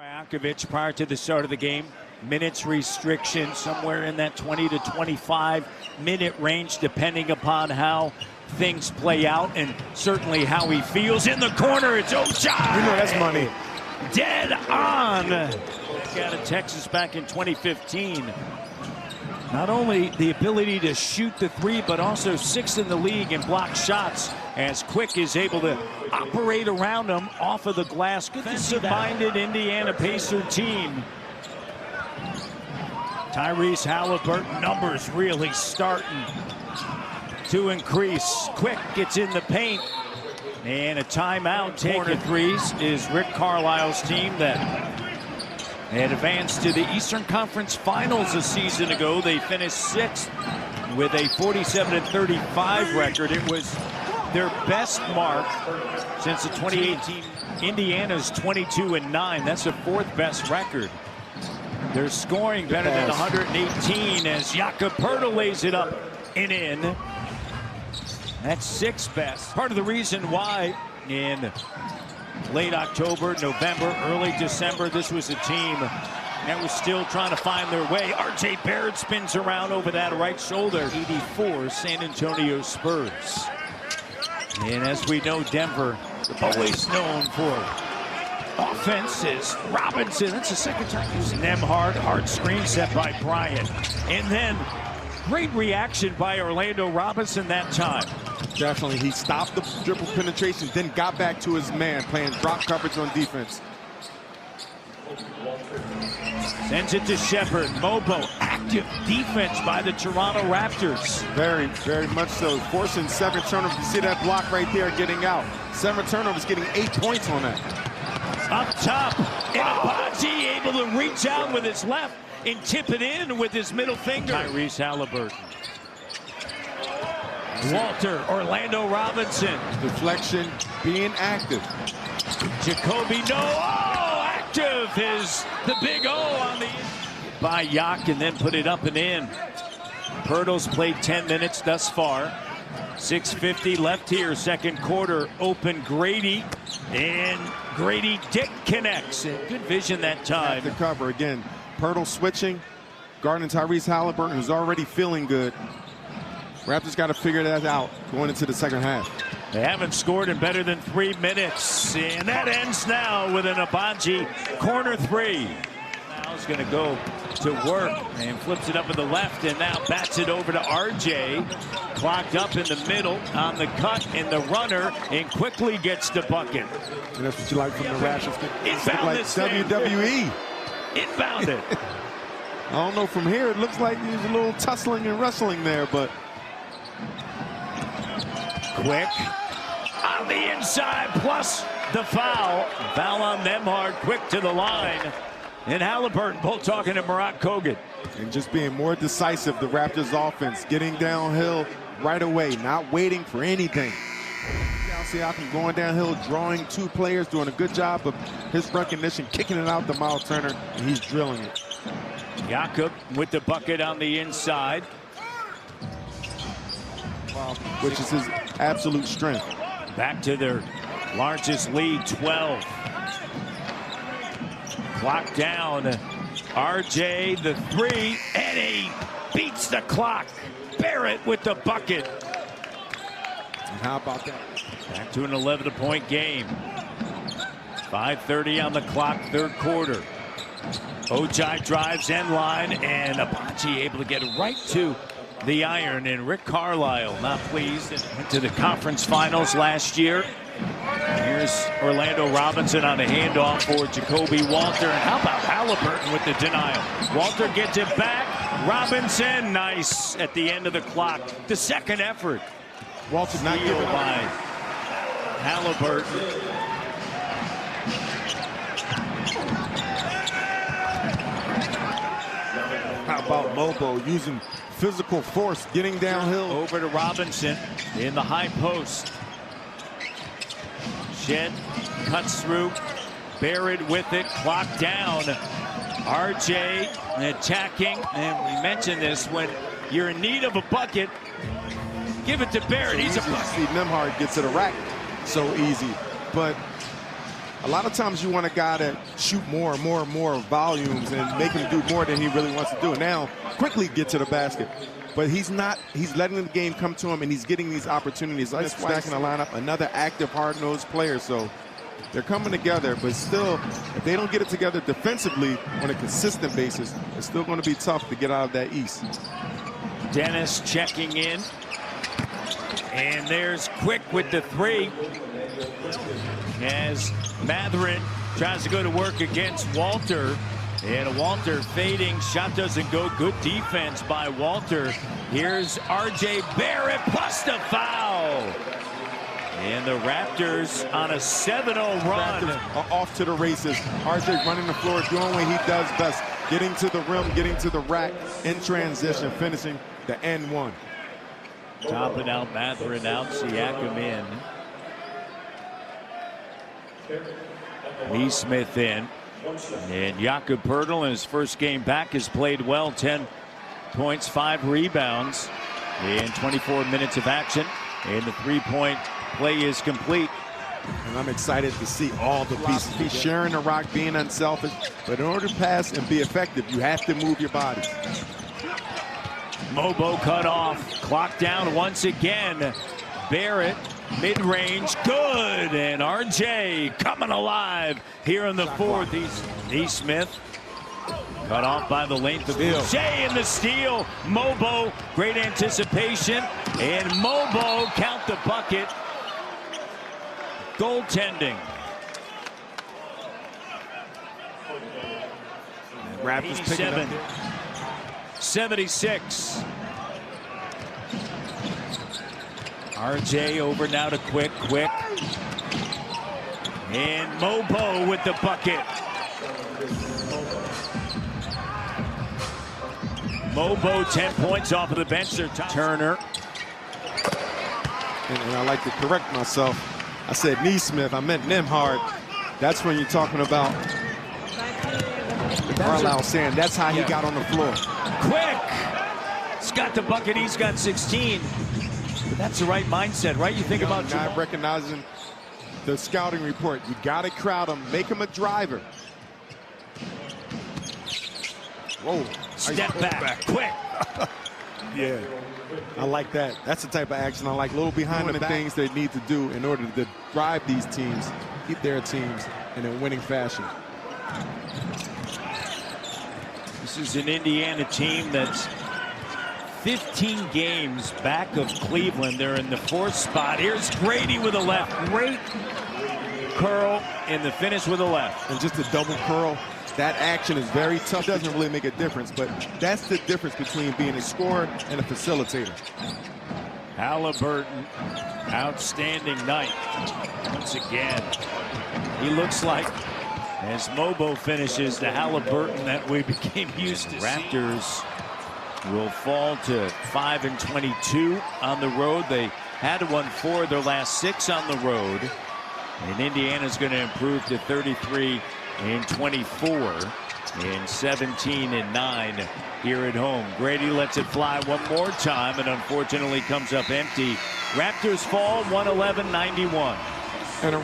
Rajakovic prior to the start of the game. Minutes restriction somewhere in that 20 to 25 minute range, depending upon how things play out and certainly how he feels. In the corner, it's Ojai. You know that's money. Dead on. Out of Texas back in 2015. Not only the ability to shoot the three, but also sixth in the league in block shots, as Quick is able to operate around him off of the glass. Good defensive-minded Indiana Pacer team. Tyrese Halliburton numbers really starting to increase. Quick gets in the paint, and a timeout. Taking threes is Rick Carlisle's team that had advanced to the Eastern Conference Finals a season ago. They finished sixth with a 47-35 record. It was their best mark since the 2018. Indiana's 22-9. That's the fourth best record. They're scoring better than 118 as Jakob Poeltl lays it up and in. That's sixth best. Part of the reason why in late October, November, early December, this was a team that was still trying to find their way. R.J. Barrett spins around over that right shoulder. 84 San Antonio Spurs. And as we know, Denver, always known for offenses. Robinson, that's the second time using Nembhard. Hard screen set by Bryant. And then great reaction by Orlando Robinson that time. Definitely, he stopped the dribble penetration, then got back to his man, playing drop coverage on defense. Sends it to Shepard. Mobo, active defense by the Toronto Raptors. Very, very much so. Forcing 7 turnovers. You see that block right there getting out. 7 turnovers, getting 8 points on that. Up top, and Abaji able to reach out with his left and tip it in with his middle finger. Tyrese Halliburton. Walter, Orlando Robinson. Deflection, being active. Jacoby, no, active is the big O on the by Yak, and then put it up and in. Poeltl's played 10 minutes thus far. 6:50 left here, second quarter. Open Grady, and Grady Dick connects. And good vision that time. The cover again. Poeltl switching, guarding Tyrese Halliburton, who's already feeling good. Raptors got to figure that out going into the second half. They haven't scored in better than 3 minutes, and that ends now with an Abaji corner three. Now he's going to go to work and flips it up in the left, and now bats it over to RJ. Clocked up in the middle on the cut in the runner, and quickly gets the bucket. And that's what you like from the Raptors. Inbound like this WWE. Inbounded. I don't know, from here it looks like there's a little tussling and wrestling there, but Quick on the inside, plus the foul. Foul on Nembhard. Quick to the line. And Halliburton both talking to Murat Kogut. And just being more decisive, the Raptors offense, getting downhill right away, not waiting for anything. Siakam going downhill, drawing 2 players, doing a good job of his recognition, kicking it out to Miles Turner, and he's drilling it. Jakob with the bucket on the inside. Which is his absolute strength. Back to their largest lead, 12. Clock down. RJ, the 3, and he beats the clock. Barrett with the bucket. And how about that? Back to an 11-point game. 5:30 on the clock, third quarter. Ojai drives end line, and Abaji able to get right to the iron, and Rick Carlisle not pleased. Went to the conference finals last year. Here's Orlando Robinson on a handoff for Jacoby Walter. And how about Halliburton with the denial? Walter gets it back. Robinson, nice at the end of the clock. The second effort. Walter not giving by Halliburton. How about Mobo using physical force, getting downhill? Over to Robinson in the high post. Shed cuts through. Barrett with it. Clock down. RJ attacking. And we mentioned this, when you're in need of a bucket, give it to Barrett. He's a bucket. See, Nembhard gets to the rack so easy. But A lot of times you want a guy to shoot more and more and more volumes and make him do more than he really wants to do. Now, quickly get to the basket. But he's not. He's letting the game come to him, and he's getting these opportunities. Like stacking the lineup, another active, hard-nosed player. So they're coming together, but still, if they don't get it together defensively on a consistent basis, it's still going to be tough to get out of that East. Dennis checking in. And there's Quick with the three. As Mathurin tries to go to work against Walter. And Walter fading. Shot doesn't go. Good defense by Walter. Here's R.J. Barrett plus the foul. And the Raptors on a 7-0 run. Raptors are off to the races. R.J. running the floor, doing what he does best. Getting to the rim, getting to the rack in transition, finishing the N1. Topping out, Mathurin out, Siakam in. Neesmith in. And Jakob Poeltl in his first game back has played well. 10 points, 5 rebounds in 24 minutes of action. And the three-point play is complete. And I'm excited to see all the pieces. He's sharing the rock, being unselfish. But in order to pass and be effective, you have to move your body. Mobo cut off. Clock down once again. Barrett, mid-range, good. And RJ coming alive here in the fourth. Neesmith cut off by the length of Jay in the steal. Mobo, great anticipation. And Mobo count the bucket. Goaltending. Raptors picking up 76. RJ over now to Quick. And Mobo with the bucket. Mobo 10 points off of the bench. Turner. And I like to correct myself. I said Neesmith, I meant Nembhard. That's when you're talking about Carlisle saying that's how he got on the floor. Quick! He's got the bucket, he's got 16. But that's the right mindset, right? You think about not recognizing the scouting report. You got to crowd him, make him a driver. Whoa. Step back, quick. Yeah, I like that. That's the type of action I like. Little behind the things they need to do in order to drive these teams, keep their teams in a winning fashion. This is an Indiana team that's 15 games back of Cleveland. They're in the 4th spot. Here's Grady with a left. Great curl in the finish with a left. And just a double curl. That action is very tough. Doesn't really make a difference, but that's the difference between being a scorer and a facilitator. Halliburton, outstanding night. Once again, he looks like, as Mobo finishes, the Halliburton that we became used to. Raptors will fall to 5-22 on the road. They had won 4 of their last 6 on the road. And Indiana's going to improve to 33-24 and 17-9 here at home. Grady lets it fly one more time and unfortunately comes up empty. Raptors fall 111-91. And a